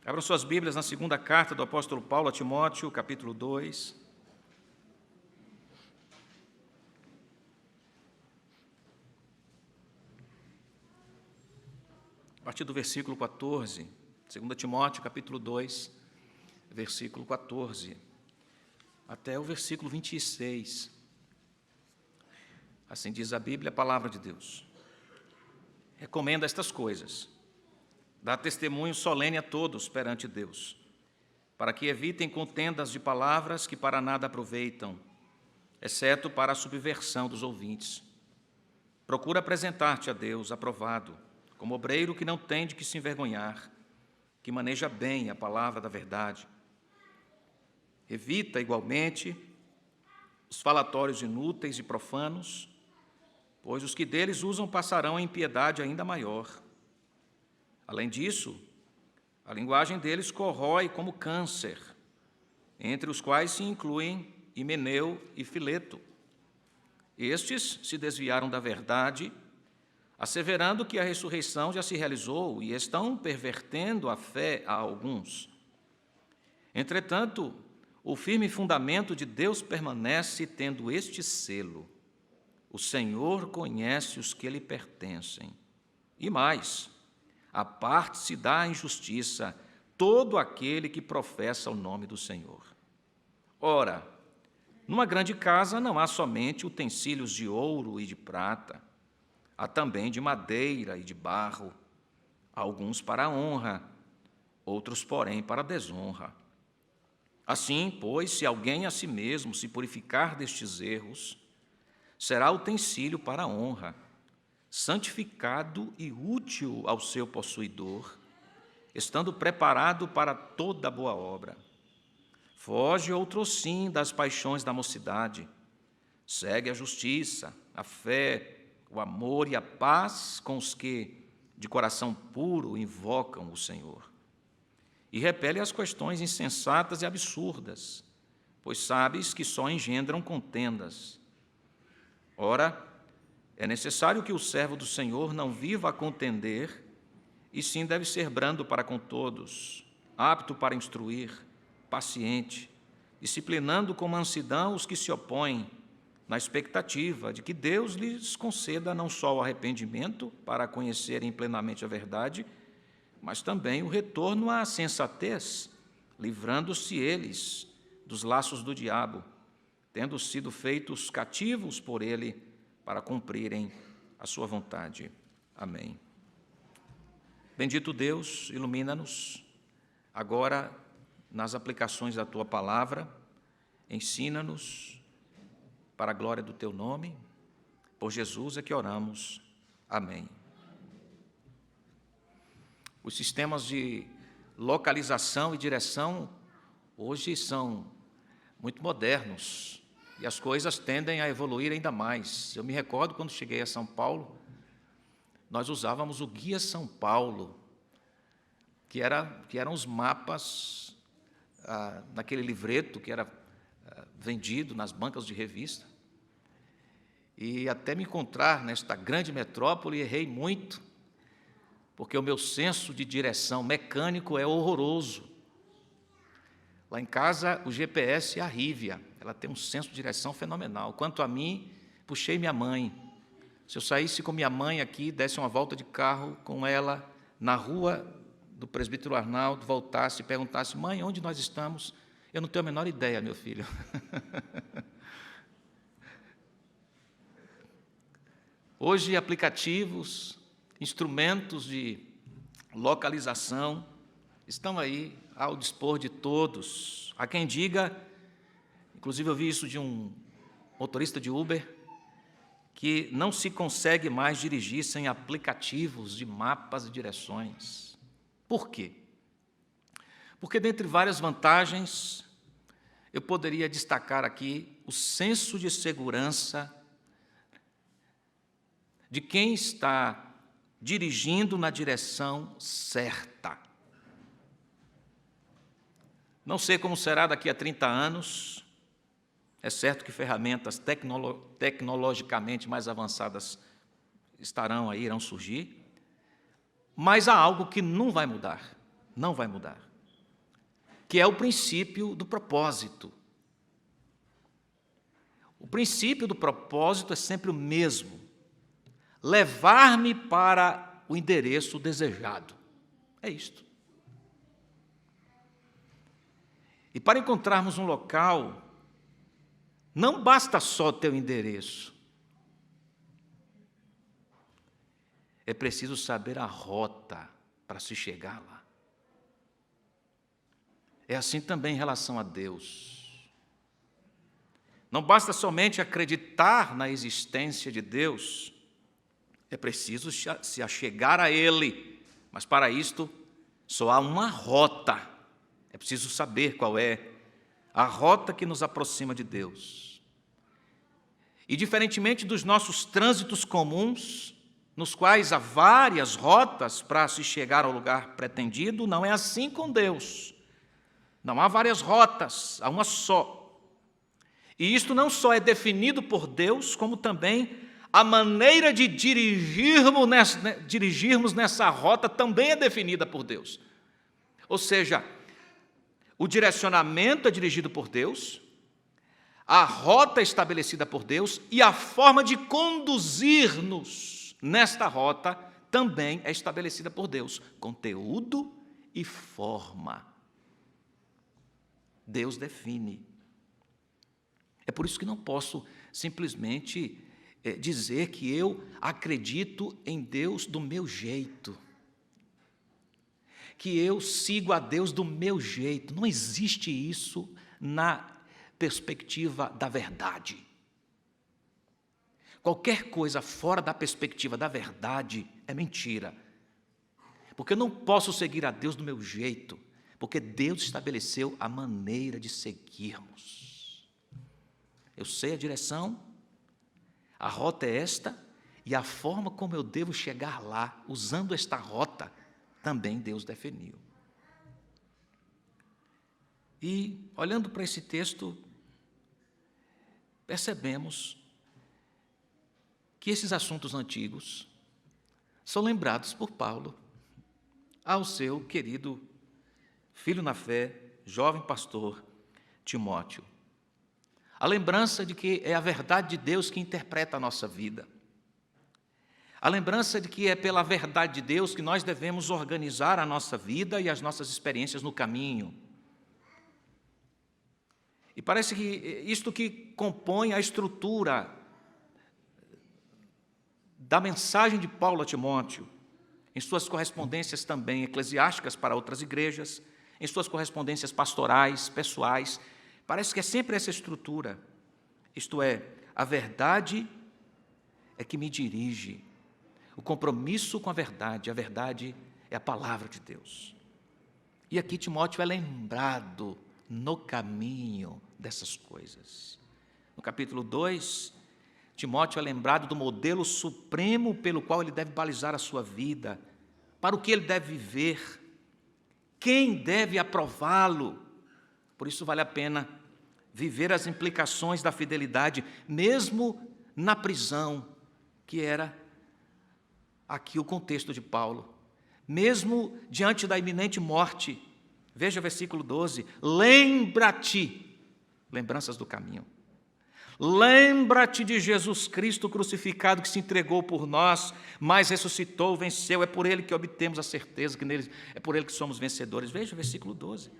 Abram suas Bíblias na segunda carta do apóstolo Paulo a Timóteo, capítulo 2. A partir do versículo 14. 2 Timóteo, capítulo 2, versículo 14, até o versículo 26. Assim diz a Bíblia, a palavra de Deus. Recomenda estas coisas. Dá testemunho solene a todos perante Deus, para que evitem contendas de palavras que para nada aproveitam, exceto para a subversão dos ouvintes. Procura apresentar-te a Deus aprovado, como obreiro que não tem de que se envergonhar, que maneja bem a palavra da verdade. Evita, igualmente, os falatórios inúteis e profanos, pois os que deles usam passarão a impiedade ainda maior. Além disso, a linguagem deles corrói como câncer, entre os quais se incluem Himeneu e Fileto. Estes se desviaram da verdade, asseverando que a ressurreição já se realizou e estão pervertendo a fé a alguns. Entretanto, o firme fundamento de Deus permanece tendo este selo: o Senhor conhece os que lhe pertencem. E mais, aparte-se da injustiça todo aquele que professa o nome do Senhor. Ora, numa grande casa não há somente utensílios de ouro e de prata, há também de madeira e de barro, alguns para a honra, outros, porém, para a desonra. Assim, pois, se alguém a si mesmo se purificar destes erros, será utensílio para a honra, santificado e útil ao seu possuidor, estando preparado para toda boa obra. Foge outrossim das paixões da mocidade, segue a justiça, a fé, o amor e a paz com os que, de coração puro, invocam o Senhor. E repele as questões insensatas e absurdas, pois sabes que só engendram contendas. Ora, é necessário que o servo do Senhor não viva a contender, e sim deve ser brando para com todos, apto para instruir, paciente, disciplinando com mansidão os que se opõem, na expectativa de que Deus lhes conceda não só o arrependimento para conhecerem plenamente a verdade, mas também o retorno à sensatez, livrando-se eles dos laços do diabo, tendo sido feitos cativos por ele para cumprirem a sua vontade. Amém. Bendito Deus, ilumina-nos agora nas aplicações da Tua palavra, ensina-nos para a glória do Teu nome, por Jesus é que oramos. Amém. Os sistemas de localização e direção hoje são muito modernos e as coisas tendem a evoluir ainda mais. Eu me recordo quando cheguei a São Paulo, nós usávamos o Guia São Paulo, que eram os mapas naquele livreto que era vendido nas bancas de revista. E até me encontrar nesta grande metrópole, errei muito, porque o meu senso de direção mecânico é horroroso. Lá em casa, o GPS é a Rívia, ela tem um senso de direção fenomenal. Quanto a mim, puxei minha mãe. Se eu saísse com minha mãe aqui, desse uma volta de carro com ela na rua do Presbítero Arnaldo, voltasse e perguntasse: mãe, onde nós estamos? Eu não tenho a menor ideia, meu filho. Hoje, aplicativos, instrumentos de localização estão aí ao dispor de todos. Há quem diga, inclusive eu vi isso de um motorista de Uber, que não se consegue mais dirigir sem aplicativos de mapas e direções. Por quê? Porque, dentre várias vantagens, eu poderia destacar aqui o senso de segurança de quem está dirigindo na direção certa. Não sei como será daqui a 30 anos, é certo que ferramentas tecnologicamente mais avançadas irão surgir, mas há algo que não vai mudar, não vai mudar. que é o princípio do propósito. O princípio do propósito é sempre o mesmo: levar-me para o endereço desejado. É isto. E para encontrarmos um local, não basta só ter o endereço. É preciso saber a rota para se chegar lá. É assim também em relação a Deus. Não basta somente acreditar na existência de Deus, é preciso se achegar a Ele, mas para isto só há uma rota. É preciso saber qual é a rota que nos aproxima de Deus. E diferentemente dos nossos trânsitos comuns, nos quais há várias rotas para se chegar ao lugar pretendido, não é assim com Deus. Não há várias rotas, há uma só. E isto não só é definido por Deus, como também a maneira de dirigirmos nessa rota também é definida por Deus. Ou seja, o direcionamento é dirigido por Deus, a rota é estabelecida por Deus e a forma de conduzir-nos nesta rota também é estabelecida por Deus. Conteúdo e forma. Deus define. É por isso que não posso simplesmente dizer que eu acredito em Deus do meu jeito, que eu sigo a Deus do meu jeito. Não existe isso na perspectiva da verdade. Qualquer coisa fora da perspectiva da verdade é mentira, porque eu não posso seguir a Deus do meu jeito, porque Deus estabeleceu a maneira de seguirmos. Eu sei a direção, a rota é esta, e a forma como eu devo chegar lá, usando esta rota, também Deus definiu. E, olhando para esse texto, percebemos que esses assuntos antigos são lembrados por Paulo ao seu querido filho na fé, jovem pastor Timóteo. A lembrança de que é a verdade de Deus que interpreta a nossa vida. A lembrança de que é pela verdade de Deus que nós devemos organizar a nossa vida e as nossas experiências no caminho. E parece que isto que compõe a estrutura da mensagem de Paulo a Timóteo, em suas correspondências também eclesiásticas para outras igrejas, em suas correspondências pastorais, pessoais, parece que é sempre essa estrutura, isto é, a verdade é que me dirige, o compromisso com a verdade é a palavra de Deus. E aqui Timóteo é lembrado no caminho dessas coisas. No capítulo 2, Timóteo é lembrado do modelo supremo pelo qual ele deve balizar a sua vida, para o que ele deve viver, quem deve aprová-lo. Por isso vale a pena viver as implicações da fidelidade, mesmo na prisão, que era aqui o contexto de Paulo. Mesmo diante da iminente morte, veja o versículo 12, lembra-te, lembranças do caminho, lembra-te de Jesus Cristo crucificado que se entregou por nós, mas ressuscitou, venceu, é por Ele que obtemos a certeza, que nele, é por Ele que somos vencedores. Veja o versículo 12.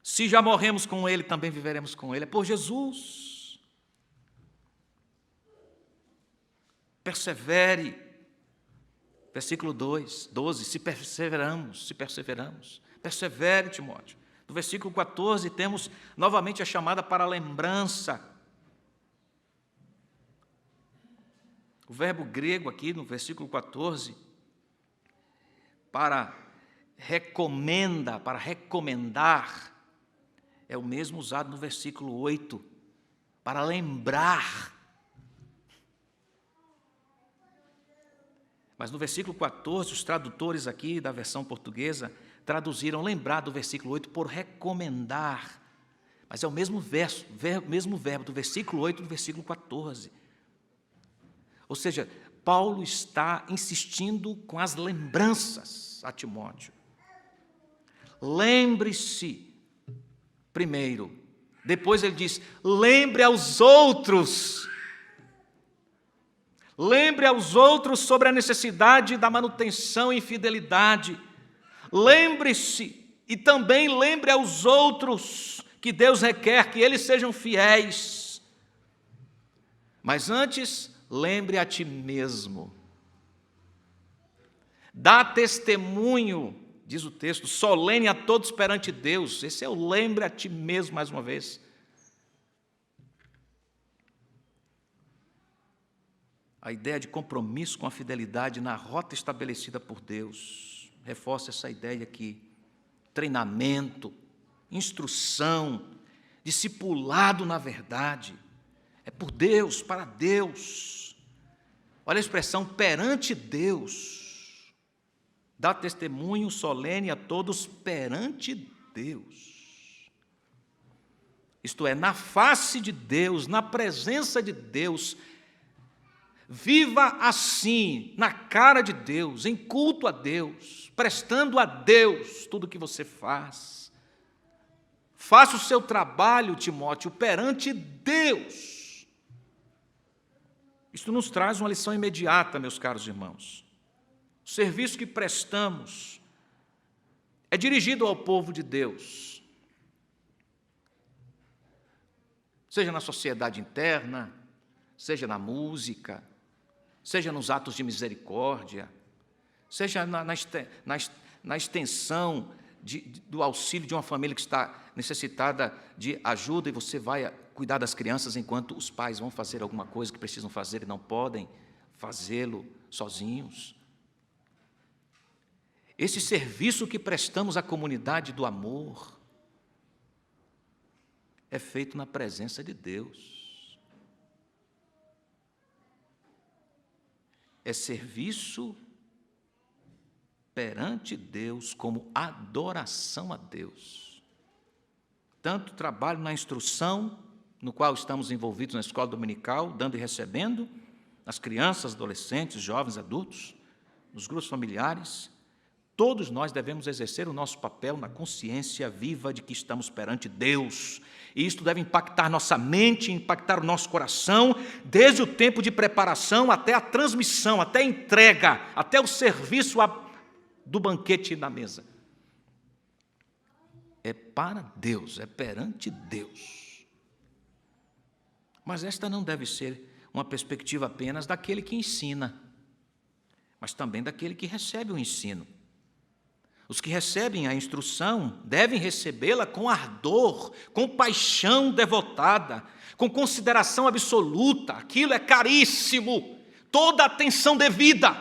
Se já morremos com Ele, também viveremos com Ele. É por Jesus. Persevere. Versículo 12, se perseveramos. Persevere, Timóteo. No versículo 14, temos novamente a chamada para a lembrança. O verbo grego aqui no versículo 14, para recomendar, é o mesmo usado no versículo 8, para lembrar. Mas no versículo 14, os tradutores aqui da versão portuguesa traduziram lembrar do versículo 8 por recomendar. Mas é o mesmo verbo do versículo 8 e do versículo 14. Ou seja, Paulo está insistindo com as lembranças a Timóteo. lembre-se primeiro. Depois ele diz, lembre aos outros. Lembre aos outros sobre a necessidade da manutenção e fidelidade. Lembre-se e também lembre aos outros que Deus requer que eles sejam fiéis. Mas antes, lembre a ti mesmo. Dá testemunho, diz o texto, solene a todos perante Deus. Esse é o lembre a ti mesmo, mais uma vez. A ideia de compromisso com a fidelidade na rota estabelecida por Deus. Reforça essa ideia aqui. Treinamento, instrução, discipulado na verdade. É por Deus, para Deus. Olha a expressão, perante Deus. Dá testemunho solene a todos perante Deus. Isto é, na face de Deus, na presença de Deus. Viva assim, na cara de Deus, em culto a Deus, prestando a Deus tudo o que você faz. Faça o seu trabalho, Timóteo, perante Deus. Isto nos traz uma lição imediata, meus caros irmãos. O serviço que prestamos é dirigido ao povo de Deus, seja na sociedade interna, seja na música, seja nos atos de misericórdia, seja na extensão do auxílio de uma família que está necessitada de ajuda e você vai cuidar das crianças enquanto os pais vão fazer alguma coisa que precisam fazer e não podem fazê-lo sozinhos. Esse serviço que prestamos à comunidade do amor é feito na presença de Deus. É serviço perante Deus como adoração a Deus. Tanto trabalho na instrução, no qual estamos envolvidos na escola dominical, dando e recebendo, as crianças, adolescentes, jovens, adultos, nos grupos familiares. Todos nós devemos exercer o nosso papel na consciência viva de que estamos perante Deus. E isto deve impactar nossa mente, impactar o nosso coração, desde o tempo de preparação até a transmissão, até a entrega, até o serviço do banquete na mesa. É para Deus, é perante Deus. Mas esta não deve ser uma perspectiva apenas daquele que ensina, mas também daquele que recebe o ensino. Os que recebem a instrução devem recebê-la com ardor, com paixão devotada, com consideração absoluta. Aquilo é caríssimo, toda a atenção devida.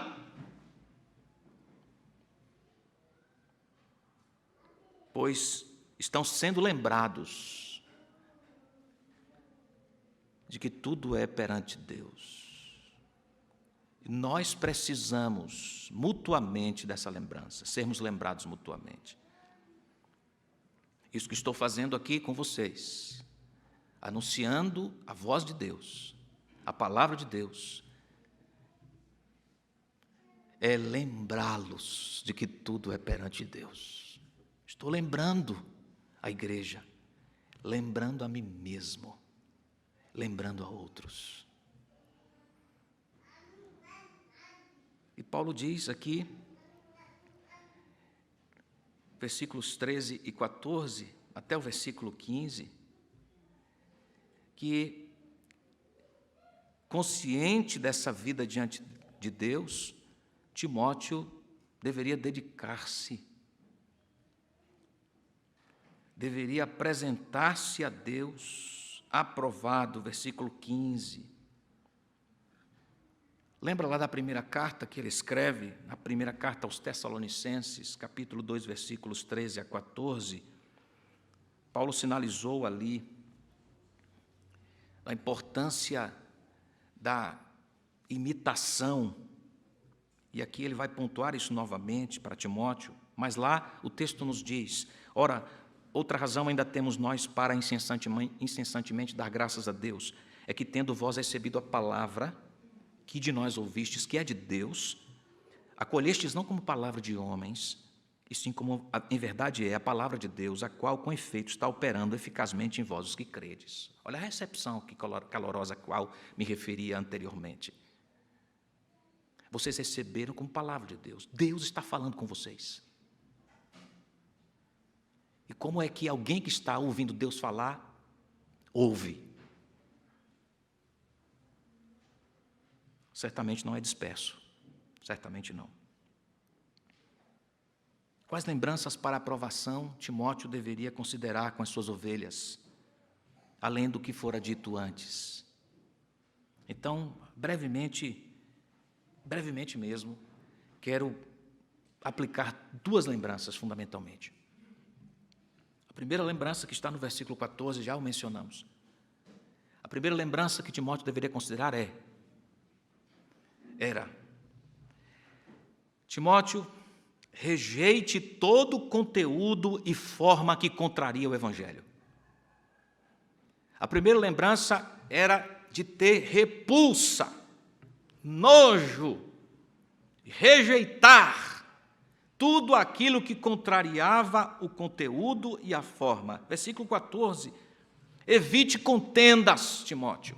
Pois estão sendo lembrados de que tudo é perante Deus. Nós precisamos mutuamente dessa lembrança, sermos lembrados mutuamente. Isso que estou fazendo aqui com vocês, anunciando a voz de Deus, a palavra de Deus, é lembrá-los de que tudo é perante Deus. Estou lembrando a igreja, lembrando a mim mesmo, lembrando a outros. E Paulo diz aqui, versículos 13 e 14, até o versículo 15, que, consciente dessa vida diante de Deus, Timóteo deveria dedicar-se, deveria apresentar-se a Deus, aprovado, versículo 15. Lembra lá da primeira carta que ele escreve, a primeira carta aos Tessalonicenses, capítulo 2, versículos 13 a 14? Paulo sinalizou ali a importância da imitação, e aqui ele vai pontuar isso novamente para Timóteo, mas lá o texto nos diz, ora, outra razão ainda temos nós para incessantemente dar graças a Deus, é que tendo vós recebido a palavra que de nós ouvistes, que é de Deus, acolhestes não como palavra de homens, e sim como em verdade é a palavra de Deus, a qual com efeito está operando eficazmente em vós os que credes. Olha a recepção que calorosa a qual me referia anteriormente. Vocês receberam como palavra de Deus. Deus está falando com vocês. E como é que alguém que está ouvindo Deus falar, ouve? Certamente não é disperso. Certamente não. Quais lembranças para aprovação Timóteo deveria considerar com as suas ovelhas, além do que fora dito antes? Então, brevemente mesmo, quero aplicar duas lembranças fundamentalmente. A primeira lembrança que está no versículo 14, já o mencionamos. A primeira lembrança que Timóteo deveria considerar era: Timóteo, rejeite todo o conteúdo e forma que contraria o Evangelho. A primeira lembrança era de ter repulsa, nojo, rejeitar tudo aquilo que contrariava o conteúdo e a forma. Versículo 14. Evite contendas, Timóteo.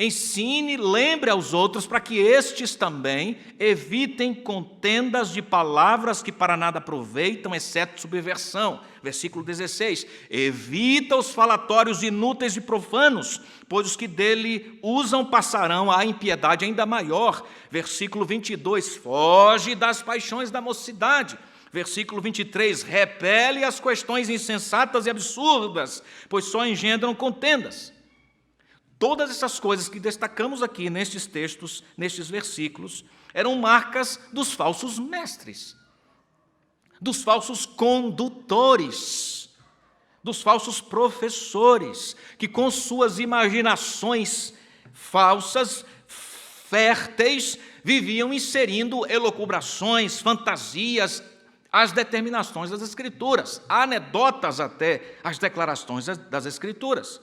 Ensine, lembre aos outros para que estes também evitem contendas de palavras que para nada aproveitam, exceto subversão. Versículo 16. Evita os falatórios inúteis e profanos, pois os que dele usam passarão à impiedade ainda maior. Versículo 22. Foge das paixões da mocidade. Versículo 23. Repele as questões insensatas e absurdas, pois só engendram contendas. Todas essas coisas que destacamos aqui nestes textos, nestes versículos, eram marcas dos falsos mestres, dos falsos condutores, dos falsos professores, que com suas imaginações falsas, férteis, viviam inserindo elucubrações, fantasias, as determinações das Escrituras, anedotas até as declarações das Escrituras.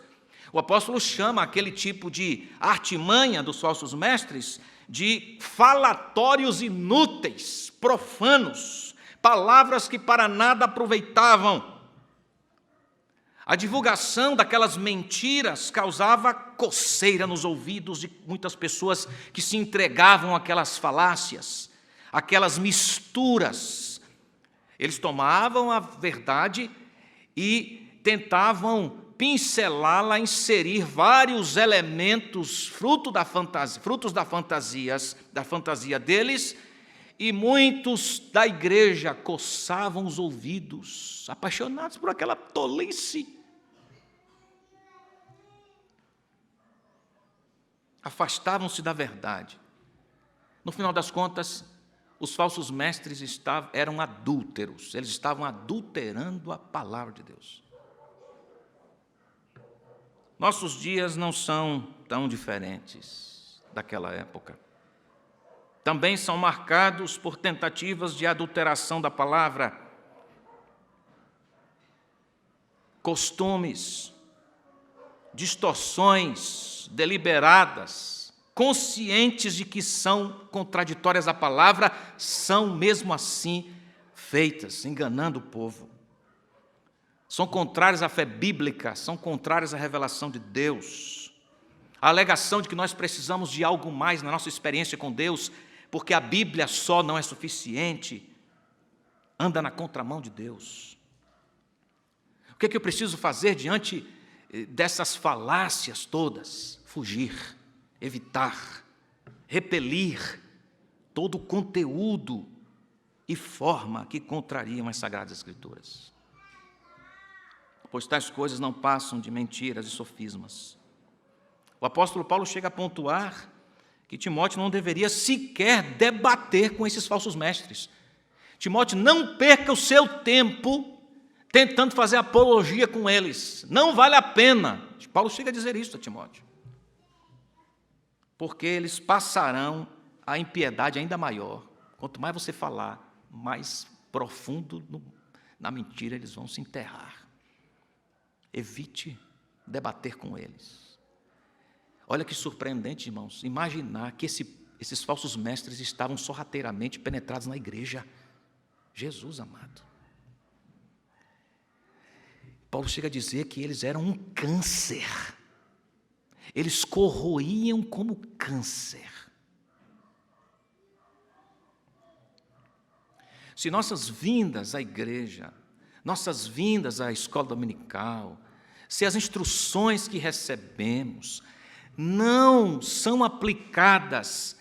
O apóstolo chama aquele tipo de artimanha dos falsos mestres de falatórios inúteis, profanos, palavras que para nada aproveitavam. A divulgação daquelas mentiras causava coceira nos ouvidos de muitas pessoas que se entregavam àquelas falácias, àquelas misturas. Eles tomavam a verdade e tentavam pincelá-la, inserir vários elementos, frutos da fantasia deles, e muitos da igreja coçavam os ouvidos, apaixonados por aquela tolice. Afastavam-se da verdade. No final das contas, os falsos mestres eram adúlteros, eles estavam adulterando a palavra de Deus. Nossos dias não são tão diferentes daquela época. Também são marcados por tentativas de adulteração da palavra, costumes, distorções deliberadas, conscientes de que são contraditórias à palavra, são mesmo assim feitas, enganando o povo. São contrárias à fé bíblica, são contrárias à revelação de Deus. A alegação de que nós precisamos de algo mais na nossa experiência com Deus, porque a Bíblia só não é suficiente, anda na contramão de Deus. O que é que eu preciso fazer diante dessas falácias todas? Fugir, evitar, repelir todo o conteúdo e forma que contrariam as Sagradas Escrituras. Pois tais coisas não passam de mentiras e sofismas. O apóstolo Paulo chega a pontuar que Timóteo não deveria sequer debater com esses falsos mestres. Timóteo, não perca o seu tempo tentando fazer apologia com eles. Não vale a pena. Paulo chega a dizer isso a Timóteo. Porque eles passarão a impiedade ainda maior. Quanto mais você falar, mais profundo na mentira eles vão se enterrar. Evite debater com eles. Olha que surpreendente, irmãos, imaginar que esses falsos mestres estavam sorrateiramente penetrados na igreja. Jesus amado. Paulo chega a dizer que eles eram um câncer. Eles corroíam como câncer. Se nossas vindas à igreja, nossas vindas à escola dominical, se as instruções que recebemos não são aplicadas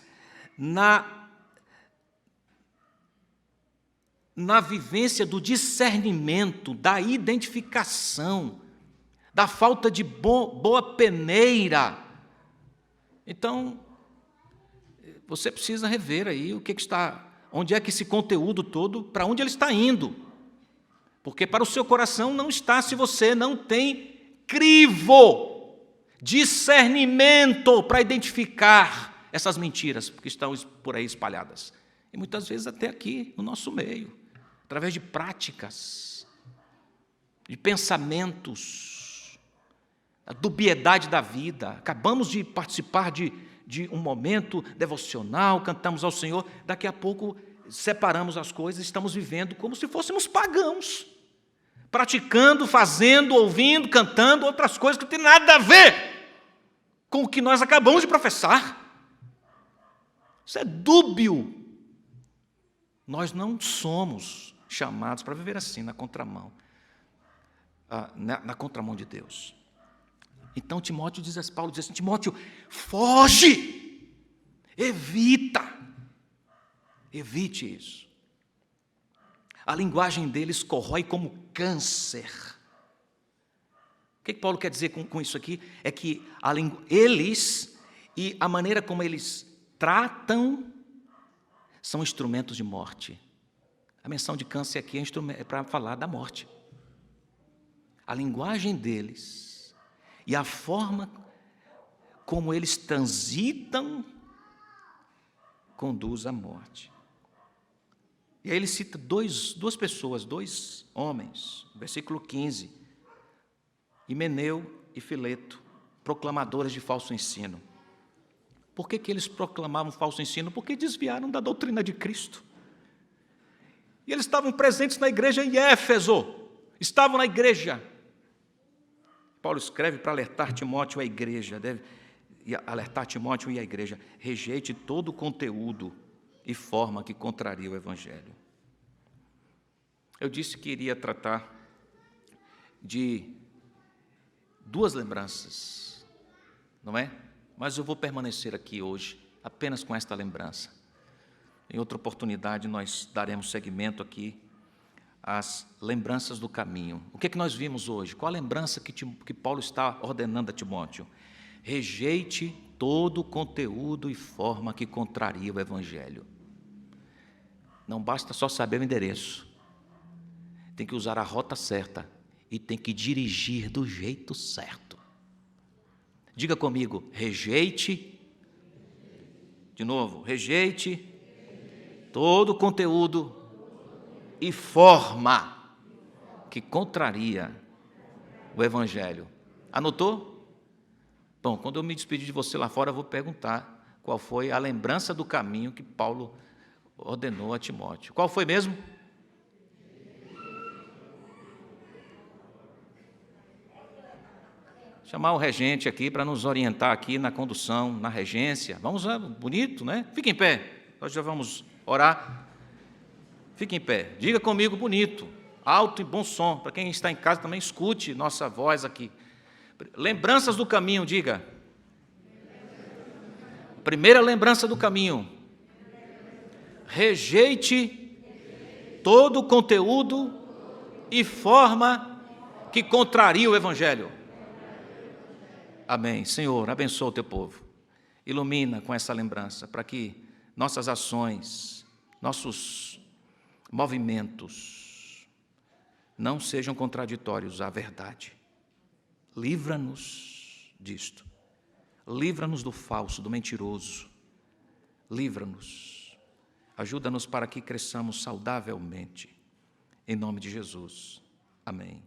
na vivência do discernimento, da identificação, da falta de boa peneira, então você precisa rever aí o que está, onde é que esse conteúdo todo, para onde ele está indo. Porque para o seu coração não está se você não tem crivo, discernimento para identificar essas mentiras que estão por aí espalhadas. E muitas vezes até aqui, no nosso meio, através de práticas, de pensamentos, a dubiedade da vida. Acabamos de participar de um momento devocional, cantamos ao Senhor, daqui a pouco separamos as coisas, estamos vivendo como se fôssemos pagãos, praticando, fazendo, ouvindo, cantando outras coisas que não tem nada a ver com o que nós acabamos de professar. Isso é dúbio. Nós não somos chamados para viver assim, na contramão, na contramão de Deus. Então Paulo diz assim, Timóteo, foge, evite isso. A linguagem deles corrói como câncer. O que Paulo quer dizer com isso aqui? É que eles e a maneira como eles tratam são instrumentos de morte. A menção de câncer aqui é para falar da morte. A linguagem deles e a forma como eles transitam conduz à morte. E aí ele cita duas pessoas, dois homens, versículo 15, Himeneu e Fileto, proclamadores de falso ensino. Por que eles proclamavam falso ensino? Porque desviaram da doutrina de Cristo. E eles estavam presentes na igreja em Éfeso, estavam na igreja. Paulo escreve para alertar Timóteo e a igreja, alertar Timóteo e a igreja, rejeite todo o conteúdo e forma que contraria o Evangelho. Eu disse que iria tratar de duas lembranças, não é? Mas eu vou permanecer aqui hoje apenas com esta lembrança. Em outra oportunidade nós daremos seguimento aqui às lembranças do caminho. O que nós vimos hoje? Qual a lembrança que Paulo está ordenando a Timóteo? Rejeite todo o conteúdo e forma que contraria o Evangelho. Não basta só saber o endereço. Tem que usar a rota certa e tem que dirigir do jeito certo. Diga comigo, rejeite. De novo, rejeite todo o conteúdo e forma que contraria o Evangelho. Anotou? Bom, quando eu me despedir de você lá fora, eu vou perguntar qual foi a lembrança do caminho que Paulo ordenou a Timóteo. Qual foi mesmo? Chamar o regente aqui para nos orientar aqui na condução, na regência. Vamos lá, bonito, né? Fique em pé, nós já vamos orar. Fique em pé, diga comigo bonito, alto e bom som, para quem está em casa também escute nossa voz aqui. Lembranças do caminho, diga. Primeira lembrança do caminho. Rejeite todo o conteúdo e forma que contraria o Evangelho. Amém. Senhor, abençoa o teu povo. Ilumina com essa lembrança, para que nossas ações, nossos movimentos não sejam contraditórios à verdade. Livra-nos disto. Livra-nos do falso, do mentiroso. Livra-nos. Ajuda-nos para que cresçamos saudavelmente. Em nome de Jesus. Amém.